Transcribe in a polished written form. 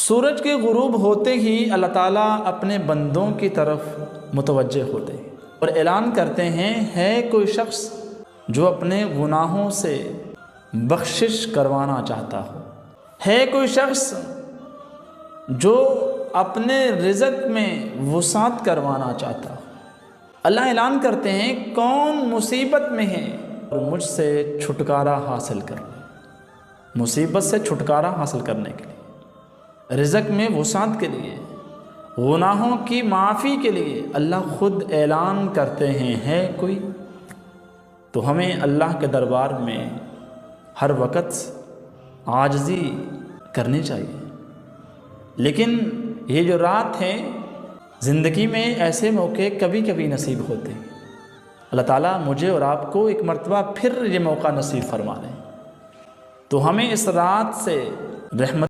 سورج کے غروب ہوتے ہی اللہ تعالیٰ اپنے بندوں کی طرف متوجہ ہوتے ہیں اور اعلان کرتے ہیں، ہے کوئی شخص جو اپنے گناہوں سے بخشش کروانا چاہتا ہو، ہے کوئی شخص جو اپنے رزق میں وسعت کروانا چاہتا ہو۔ اللہ اعلان کرتے ہیں، کون مصیبت میں ہے اور مجھ سے چھٹکارا حاصل کر لے۔ مصیبت سے چھٹکارا حاصل کرنے کے لیے، رزق میں وسعت کے لیے، گناہوں کی معافی کے لیے اللہ خود اعلان کرتے ہیں، ہے کوئی؟ تو ہمیں اللہ کے دربار میں ہر وقت عاجزی کرنی چاہیے۔ لیکن یہ جو رات ہے، زندگی میں ایسے موقع کبھی کبھی نصیب ہوتے ہیں۔ اللہ تعالیٰ مجھے اور آپ کو ایک مرتبہ پھر یہ موقع نصیب فرما دیں، تو ہمیں اس رات سے رحمت